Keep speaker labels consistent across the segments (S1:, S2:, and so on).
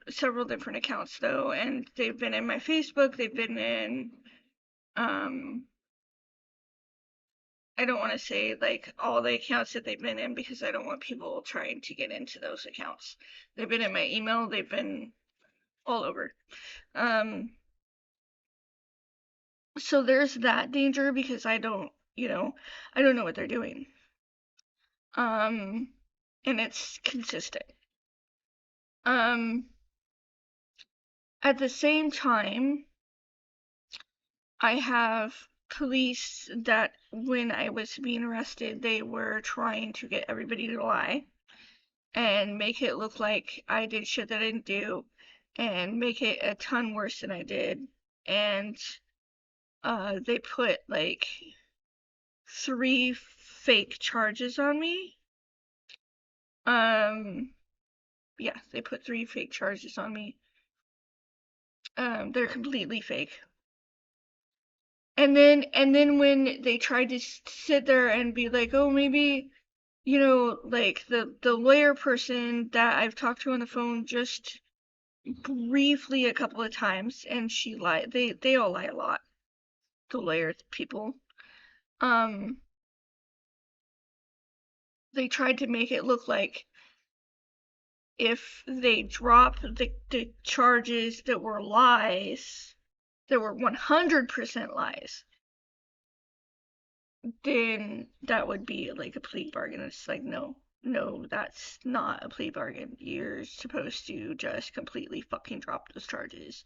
S1: to several different accounts though, and they've been in my Facebook, they've been in, I don't want to say like all the accounts that they've been in because I don't want people trying to get into those accounts. They've been in my email, they've been all over. So there's that danger because I don't know what they're doing. And it's consistent. At the same time, I have police that when I was being arrested, they were trying to get everybody to lie and make it look like I did shit that I didn't do and make it a ton worse than I did. And they put like 3 fake charges on me. Yeah, they put 3 fake charges on me. They're completely fake. And then when they tried to sit there and be like, oh, maybe, like the lawyer person that I've talked to on the phone just briefly a couple of times, and she lied. They all lie a lot. The lawyer people. They tried to make it look like if they dropped the charges that were lies, that were 100% lies, then that would be like a plea bargain. It's like, no, that's not a plea bargain. You're supposed to just completely fucking drop those charges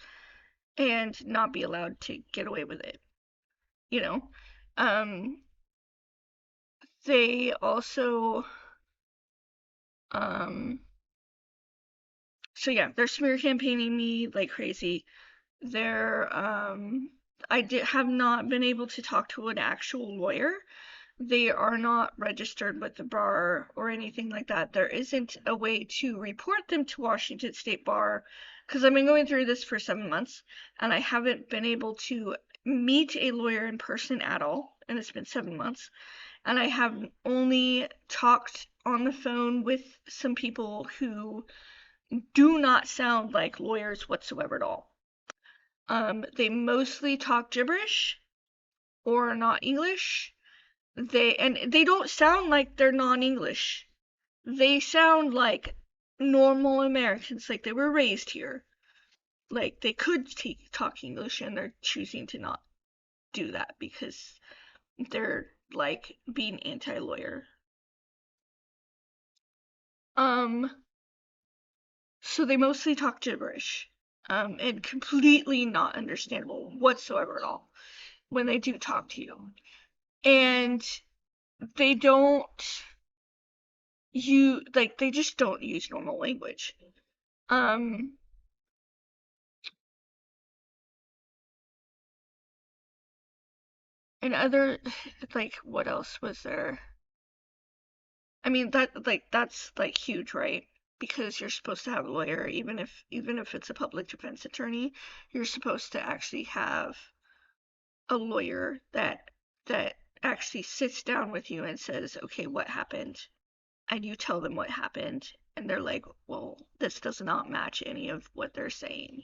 S1: and not be allowed to get away with it. You know? They also, so yeah, they're smear campaigning me like crazy. They're, have not been able to talk to an actual lawyer. They are not registered with the bar or anything like that. There isn't a way to report them to Washington State Bar because I've been going through this for 7 months and I haven't been able to meet a lawyer in person at all, and it's been 7 months. And I have only talked on the phone with some people who do not sound like lawyers whatsoever at all. They mostly talk gibberish or not English. They don't sound like they're non-English. They sound like normal Americans, like they were raised here. Like they could talk English and they're choosing to not do that because they're like being anti-lawyer. So they mostly talk gibberish. And completely not understandable whatsoever at all when they do talk to you. And they don't they just don't use normal language. And other, like, what else was there? I mean, that's like huge, right? Because you're supposed to have a lawyer, even if it's a public defense attorney, you're supposed to actually have a lawyer that actually sits down with you and says, okay, what happened? And you tell them what happened, and they're like, well, this does not match any of what they're saying.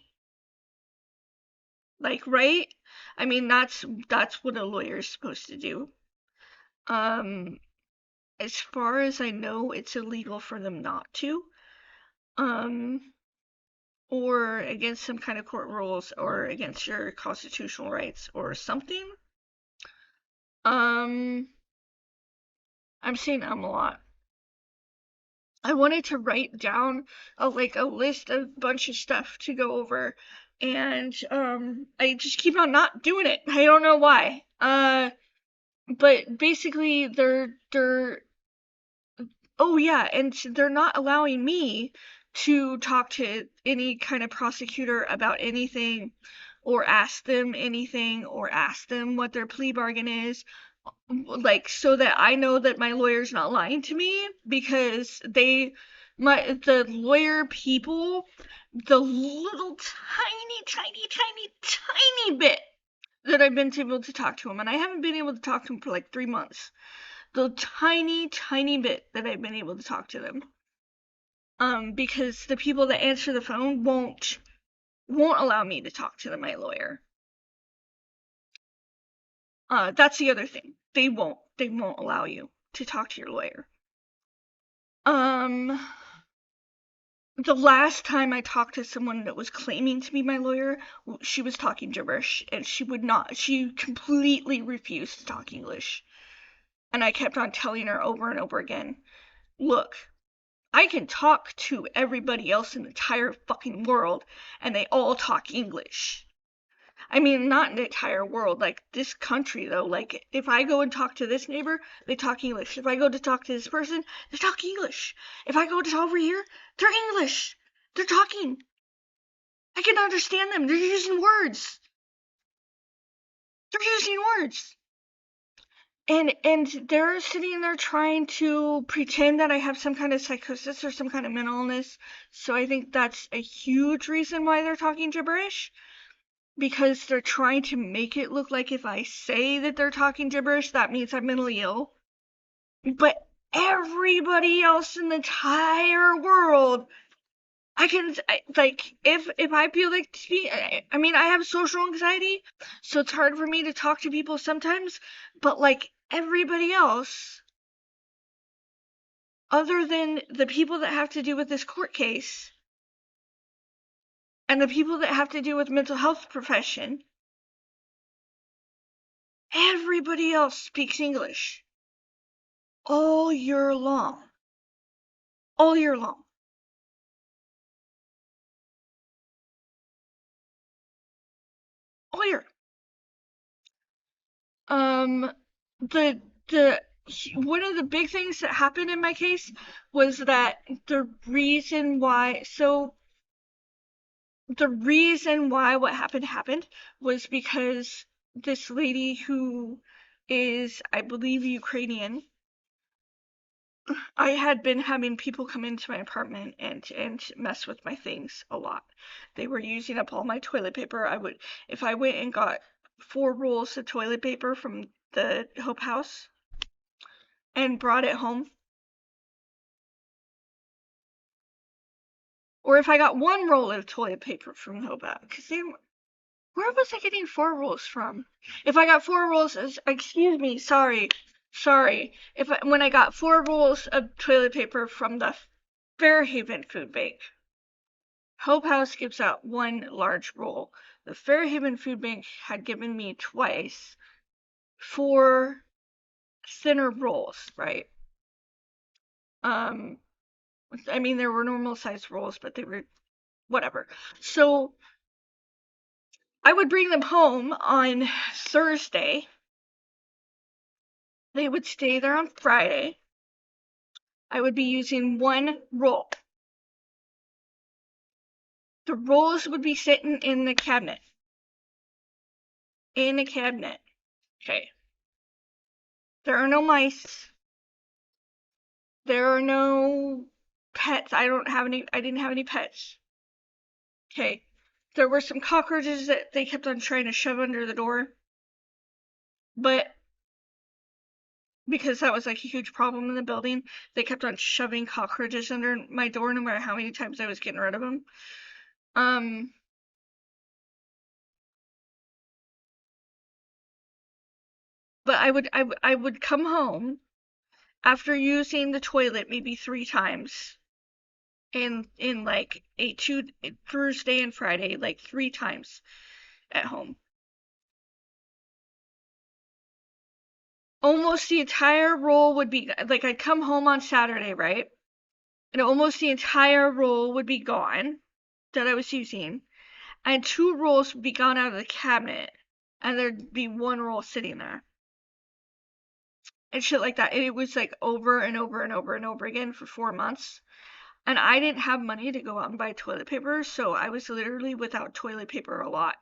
S1: Like, right? I mean, that's what a lawyer is supposed to do. As far as I know, it's illegal for them not to. Or against some kind of court rules or against your constitutional rights or something. I'm saying a lot. I wanted to write down a list of bunch of stuff to go over, and I just keep on not doing it. I don't know why. But basically they're oh yeah, and they're not allowing me to talk to any kind of prosecutor about anything or ask them anything or ask them what their plea bargain is, like, so that I know that my lawyer's not lying to me, because the lawyer people, the little tiny bit that I've been able to talk to him, and I haven't been able to talk to him for like 3 months, the tiny bit that I've been able to talk to them, because the people that answer the phone won't allow me to talk to my lawyer. That's the other thing. They won't allow you to talk to your lawyer. The last time I talked to someone that was claiming to be my lawyer, she was talking gibberish, and she completely refused to talk English. And I kept on telling her over and over again, look, I can talk to everybody else in the entire fucking world, and they all talk English. I mean, not in the entire world, like this country though. Like, if I go and talk to this neighbor, they talk English. If I go to talk to this person, they talk English. If I go to over here, they're English. They're talking. I can understand them. They're using words. They're using words. And they're sitting there trying to pretend that I have some kind of psychosis or some kind of mental illness. So I think that's a huge reason why they're talking gibberish. Because they're trying to make it look like if I say that they're talking gibberish, that means I'm mentally ill. But everybody else in the entire world, if I feel like I mean, I have social anxiety, so it's hard for me to talk to people sometimes, but like everybody else, other than the people that have to do with this court case, and the people that have to do with mental health profession, everybody else speaks English. All year long. All year long. All year. The one of the big things that happened in my case was that the reason why what happened was because this lady who is, I believe, Ukrainian. I had been having people come into my apartment and mess with my things a lot. They were using up all my toilet paper. If I went and got 4 rolls of toilet paper from the Hope House and brought it home, or if I got 1 roll of toilet paper from Hope House, where was I getting 4 rolls from? If I got 4 rolls, excuse me, sorry. When I got 4 rolls of toilet paper from the Fairhaven Food Bank, Hope House gives out 1 large roll. The Fairhaven Food Bank had given me twice 4 thinner rolls, right? I mean, there were normal sized rolls, but they were whatever. So I would bring them home on Thursday. They would stay there on Friday. I would be using 1 roll. The rolls would be sitting in the cabinet. In a cabinet. Okay. There are no mice. There are no pets. I didn't have any pets. Okay. There were some cockroaches that they kept on trying to shove under the door. But because that was like a huge problem in the building, they kept on shoving cockroaches under my door no matter how many times I was getting rid of them. But I would come home after using the toilet maybe 3 times in like Thursday and Friday, like 3 times at home. Almost the entire roll would be like, I'd come home on Saturday, right? And almost the entire roll would be gone that I was using, and 2 rolls would be gone out of the cabinet, and there'd be 1 roll sitting there. And shit like that. And it was like over and over and over and over again for 4 months. And I didn't have money to go out and buy toilet paper, so I was literally without toilet paper a lot.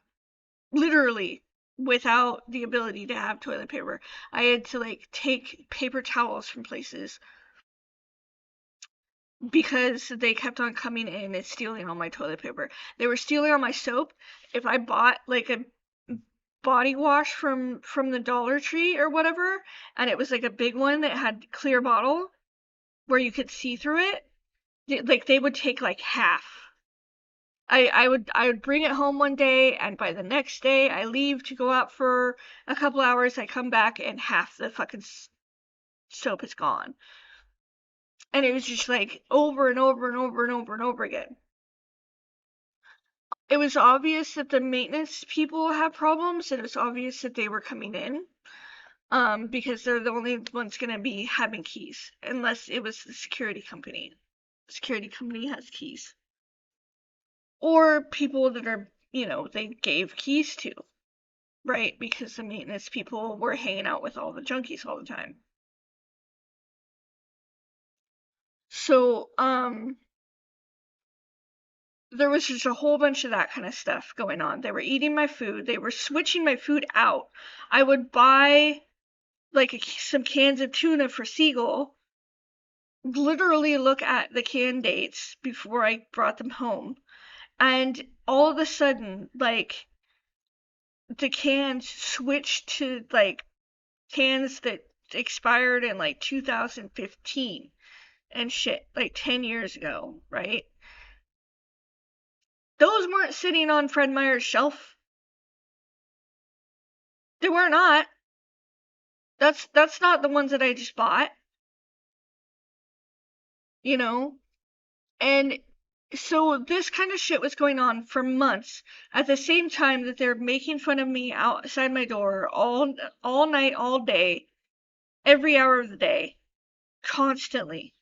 S1: Literally without the ability to have toilet paper. I had to like take paper towels from places because they kept on coming in and stealing all my toilet paper. They were stealing all my soap. If I bought like a body wash from the Dollar Tree or whatever, and it was like a big one that had clear bottle where you could see through it, Like they would take like half. I would bring it home one day, and by the next day I leave to go out for a couple hours. I come back and half the fucking soap is gone. And it was just like over and over and over and over and over again. It was obvious that the maintenance people had problems. It was obvious that they were coming in, because they're the only ones going to be having keys, unless it was the security company. The security company has keys. Or people that are, they gave keys to, right? Because the maintenance people were hanging out with all the junkies all the time. So, there was just a whole bunch of that kind of stuff going on. They were eating my food. They were switching my food out. I would buy like some cans of tuna for Seagull, literally look at the can dates before I brought them home. And all of a sudden, like, the cans switched to like cans that expired in like 2015 and shit, like 10 years ago, right? Those weren't sitting on Fred Meyer's shelf. They were not. That's not the ones that I just bought, you know? And so this kind of shit was going on for months at the same time that they're making fun of me outside my door all night, all day, every hour of the day, constantly.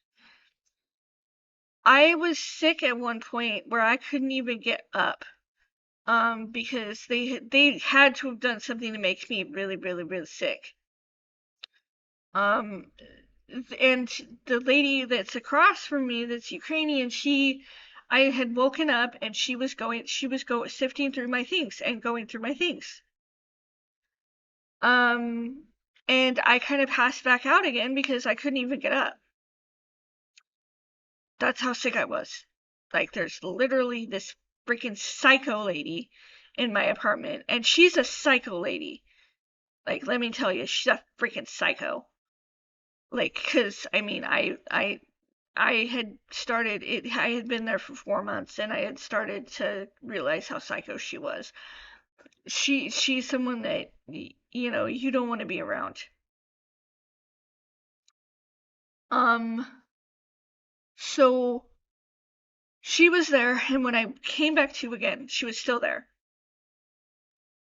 S1: I was sick at one point where I couldn't even get up, because they had to have done something to make me really, really, really sick. Um, and the lady that's across from me, that's Ukrainian, I had woken up and she was sifting through my things and going through my things. Um, and I kind of passed back out again because I couldn't even get up. That's how sick I was. Like, there's literally this freaking psycho lady in my apartment, and she's a psycho lady. Like, let me tell you, she's a freaking psycho. Like, 'cause I mean, I had started it. I had been there for 4 months, and I had started to realize how psycho she was. She's someone that you don't want to be around. Um, so she was there, and when I came back to again, she was still there.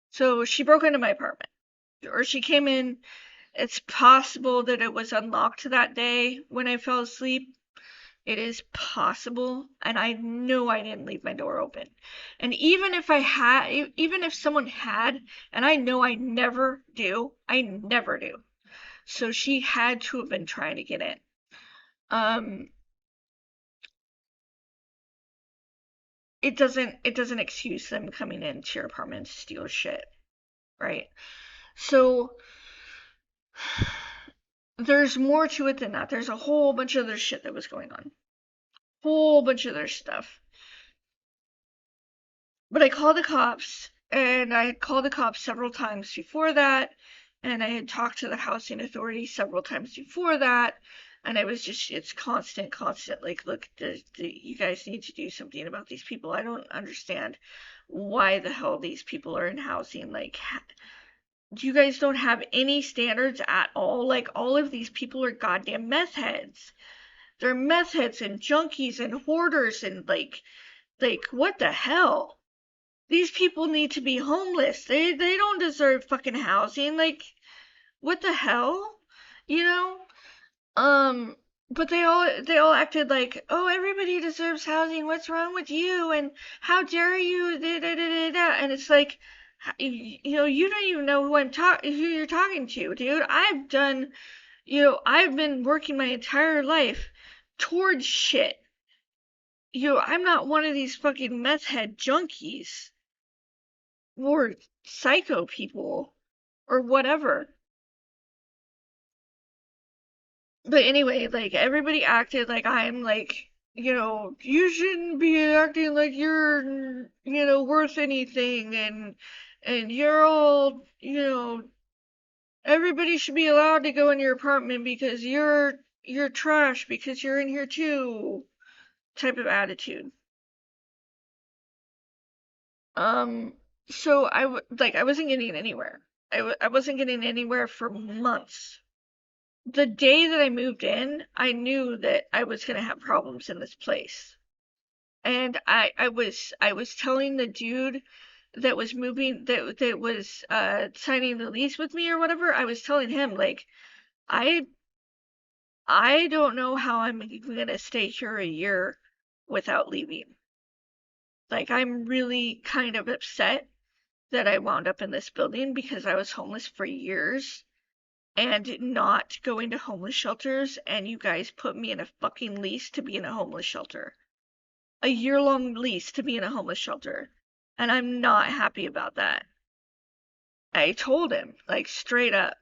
S1: So she broke into my apartment, or she came in. It's possible that it was unlocked that day when I fell asleep. It is possible, and I know I didn't leave my door open. And even if someone had, and I know I never do. So she had to have been trying to get in. Um, it doesn't excuse them coming into your apartment to steal shit, right? So there's more to it than that. There's a whole bunch of other shit that was going on. Whole bunch of other stuff. But I called the cops, and I had called the cops several times before that, and I had talked to the housing authority several times before that, and it's constant. Like, look, you guys need to do something about these people. I don't understand why the hell these people are in housing. Like, you guys don't have any standards at all. Like, all of these people are goddamn meth heads. They're meth heads and junkies and hoarders and like what the hell? These people need to be homeless. They don't deserve fucking housing. Like, what the hell? You know? Um but they all acted like, "Oh, everybody deserves housing. What's wrong with you? And how dare you?" Da, da, da, da, da. And it's like, you don't even know who you're talking to, dude. I've been working my entire life towards shit. I'm not one of these fucking meth head junkies or psycho people or whatever. But anyway, like, everybody acted like I'm like, you shouldn't be acting like you're, worth anything, and you're all, everybody should be allowed to go in your apartment because you're trash because you're in here too. type of attitude. Um, so I wasn't getting anywhere. I wasn't getting anywhere for months. The day that I moved in, I knew that I was gonna have problems in this place. And I was telling the dude that was moving that was signing the lease with me or whatever, I was telling him like I I don't know how I'm even gonna stay here a year without leaving. Like I'm really kind of upset that I wound up in this building because I was homeless for years and not going to homeless shelters, and you guys put me in a fucking lease to be in a homeless shelter. A year-long lease to be in a homeless shelter. And I'm not happy about that. I told him, like straight up.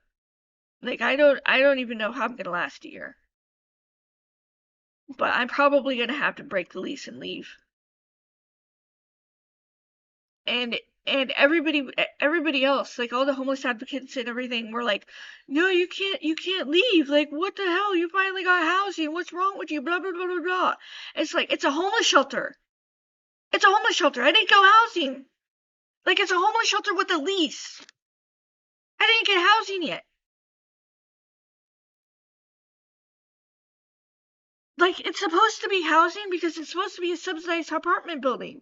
S1: Like I don't even know how I'm gonna last a year. But I'm probably gonna have to break the lease and leave. And and everybody else, like all the homeless advocates and everything, were like, no, you can't leave. Like, what the hell? You finally got housing. What's wrong with you? Blah blah blah blah blah. It's like it's a homeless shelter. It's a homeless shelter. I didn't go housing. Like it's a homeless shelter with a lease. I didn't get housing yet. Like it's supposed to be housing because it's supposed to be a subsidized apartment building.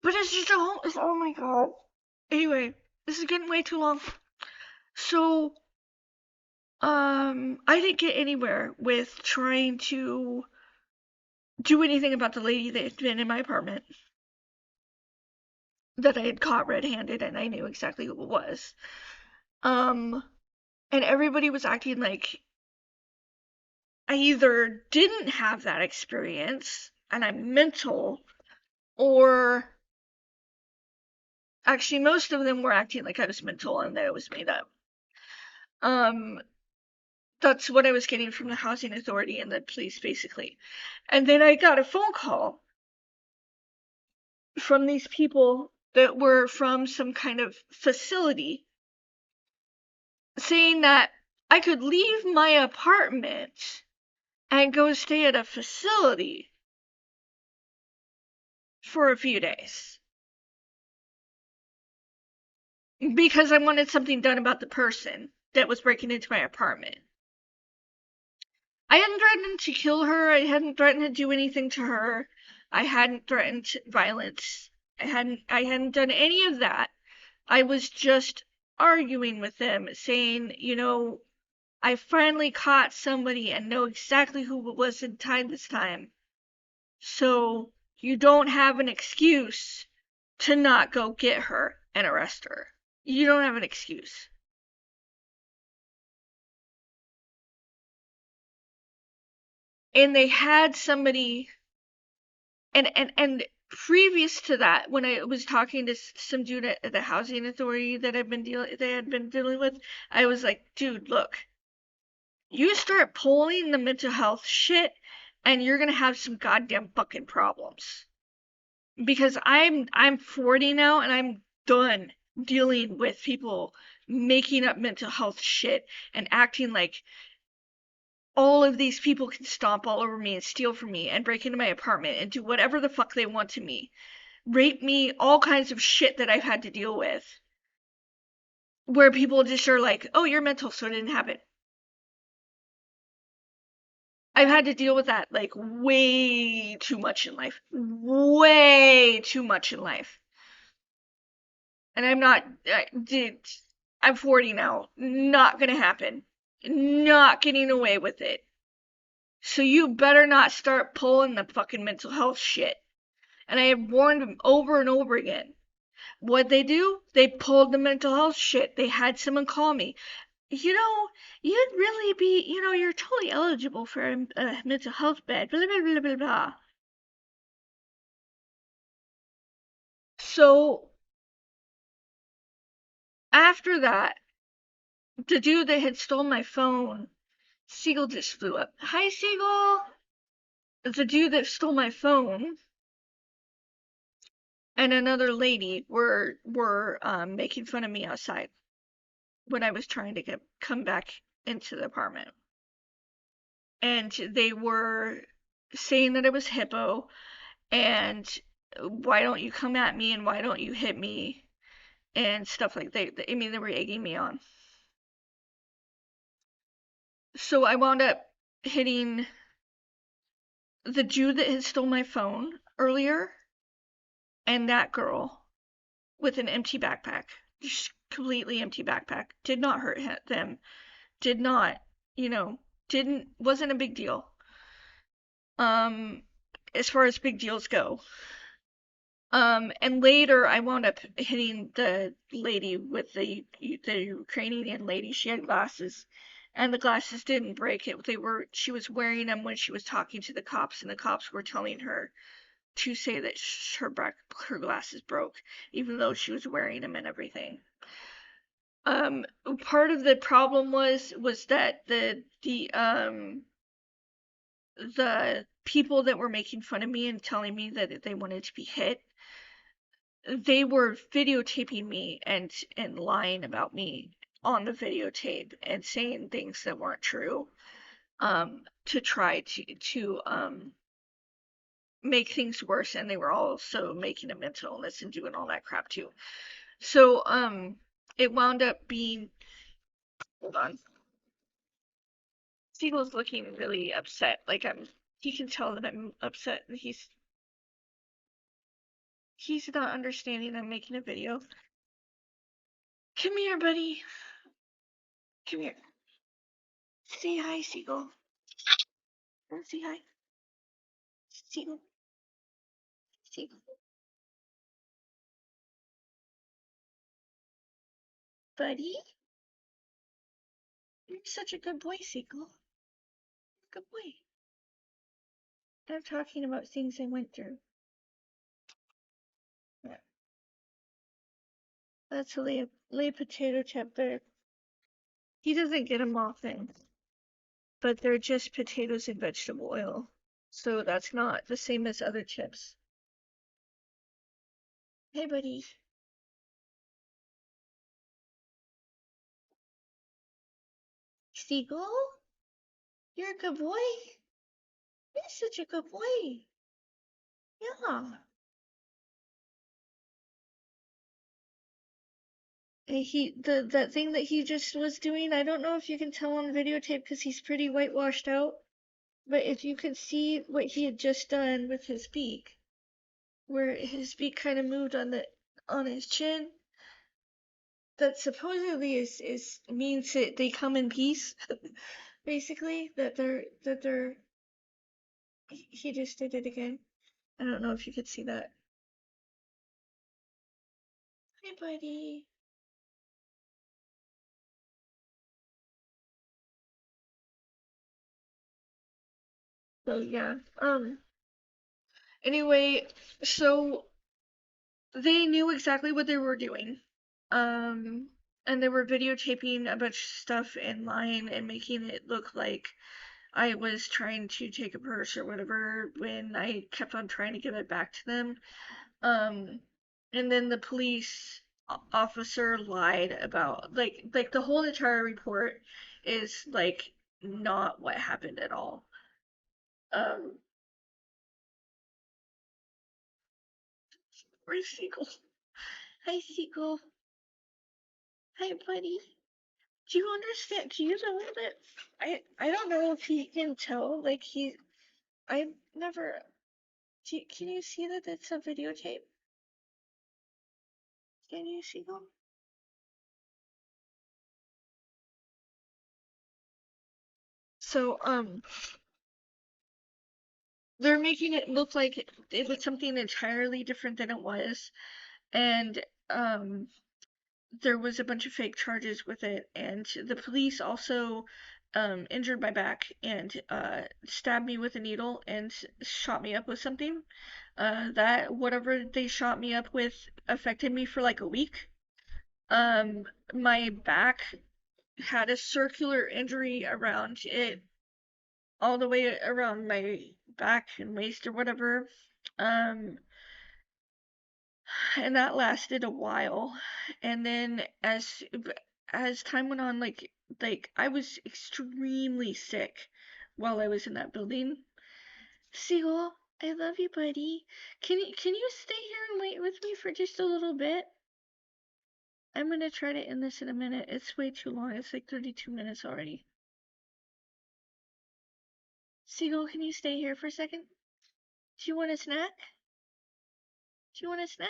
S1: But it's just a home. Oh my god. Anyway, this is getting way too long. So, I didn't get anywhere with trying to do anything about the lady that had been in my apartment that I had caught red-handed, and I knew exactly who it was. Um, and everybody was acting like I either didn't have that experience and I'm mental, or actually most of them were acting like I was mental and that it was made up. Um, that's what I was getting from the housing authority and the police, basically. And then I got a phone call from these people that were from some kind of facility saying that I could leave my apartment and go stay at a facility for a few days because I wanted something done about the person that was breaking into my apartment. I hadn't threatened to kill her. I hadn't threatened to do anything to her. I hadn't threatened violence. I hadn't done any of that. I was just arguing with them, saying, I finally caught somebody and know exactly who it was inside this time. So you don't have an excuse to not go get her and arrest her. You don't have an excuse. And they had somebody, and previous to that, when I was talking to some dude at the housing authority that they had been dealing with, I was like, dude, look, you start pulling the mental health shit, and you're gonna have some goddamn fucking problems. Because I'm 40 now, and I'm done dealing with people making up mental health shit and acting like all of these people can stomp all over me and steal from me and break into my apartment and do whatever the fuck they want to me. Rape me, all kinds of shit that I've had to deal with. Where people just are like, oh, you're mental, so it didn't happen. I've had to deal with that like way too much in life. Way too much in life. And I'm not, dude, I'm 40 now. Not gonna happen. Not getting away with it. So you better not start pulling the fucking mental health shit. And I have warned them over and over again. What they do? They pulled the mental health shit. They had someone call me. You'd really be, you're totally eligible for a mental health bed. Blah, blah, blah, blah, blah. So after that, the dude that had stolen my phone, Siegel just flew up. Hi, Siegel! The dude that stole my phone and another lady were making fun of me outside when I was trying to come back into the apartment. And they were saying that it was hippo, and why don't you come at me and why don't you hit me and stuff like I mean, they were egging me on. So I wound up hitting the Jew that had stole my phone earlier and that girl with an empty backpack. Just completely empty backpack. Did not hurt them. Did not, you know, wasn't a big deal. Um, as far as big deals go. And later I wound up hitting the lady with the Ukrainian lady. She had glasses, and the glasses didn't break. She was wearing them when she was talking to the cops, and the cops were telling her to say that her glasses broke, even though she was wearing them and everything. Part of the problem was that the people that were making fun of me and telling me that they wanted to be hit, they were videotaping me and lying about me on the videotape and saying things that weren't true, to try to make things worse, and they were also making a mental illness and doing all that crap too. So it wound up being, hold on, Siegel's looking really upset. Like he can tell that I'm upset. He's not understanding I'm making a video. Come here, buddy. Come here. Say hi, Siegel. Say hi. Siegel. Siegel. Buddy. You're such a good boy, Siegel. Good boy. I'm talking about things I went through. Yeah. That's a lay potato chip there. He doesn't get them often, but they're just potatoes and vegetable oil. So that's not the same as other chips. Hey, buddy. Siegel? You're a good boy. You're such a good boy. Yeah. That thing that he just was doing, I don't know if you can tell on videotape because he's pretty whitewashed out, but if you could see what he had just done with his beak, where his beak kind of moved on his chin, that supposedly is means that they come in peace, basically, that they're he just did it again. I don't know if you could see that. Hi, buddy. So yeah. Anyway, so they knew exactly what they were doing. Um, and they were videotaping a bunch of stuff and lying and making it look like I was trying to take a purse or whatever when I kept on trying to give it back to them. Um, and then the police officer lied about like the whole entire report is like not what happened at all. Um, where's Seagull? Hi, Seagull. Hi, buddy. Do you understand? Do you know that I don't know if he can tell. Like I never. Can you see that it's a videotape? Can you see them? So they're making it look like it was something entirely different than it was, and there was a bunch of fake charges with it, and the police also injured my back and stabbed me with a needle and shot me up with something. That whatever they shot me up with affected me for like a week. Um, my back had a circular injury around it, all the way around my back and waist or whatever. Um, and that lasted a while. And then as time went on, like I was extremely sick while I was in that building. Seagull, I love you, buddy. Can you stay here and wait with me for just a little bit? I'm gonna try to end this in a minute. It's way too long. It's like 32 minutes already. Seagull, can you stay here for a second? Do you want a snack? Do you want a snack?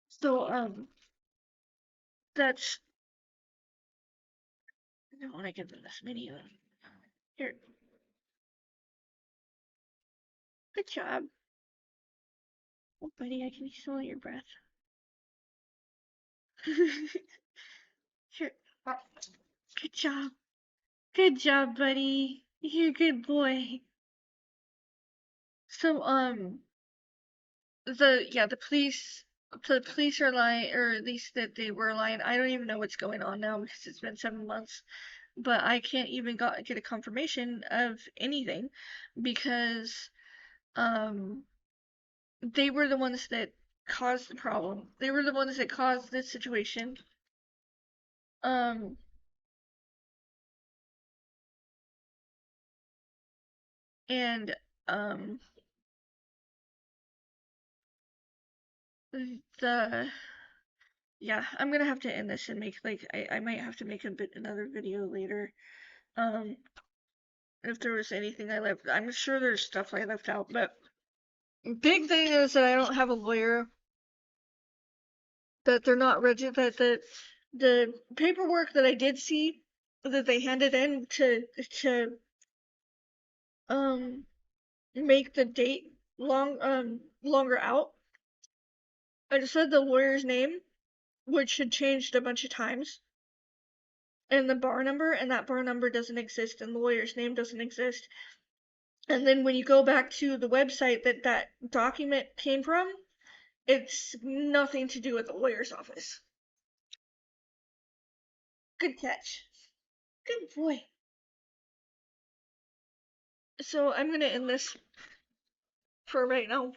S1: So, that's. I don't want to give them this mini one. Here. Good job. Oh, buddy, I can smell your breath. Here. Good job. Good job, buddy. You're a good boy. So, the police are lying, or at least that they were lying. I don't even know what's going on now because it's been 7 months. But I can't even get a confirmation of anything because they were the ones that caused the problem. They were the ones that caused this situation. Um, and the yeah, I'm gonna have to end this and make like I might have to make another video later. Um, if there was anything I left, I'm sure there's stuff I left out, but big thing is that I don't have a lawyer. That they're not rigid. That the paperwork that I did see that they handed in to um make the date longer out. I just said the lawyer's name, which had changed a bunch of times, and the bar number, and that bar number doesn't exist, and the lawyer's name doesn't exist. And then when you go back to the website that document came from, it's nothing to do with the lawyer's office. Good catch. Good boy. So I'm gonna end this for right now.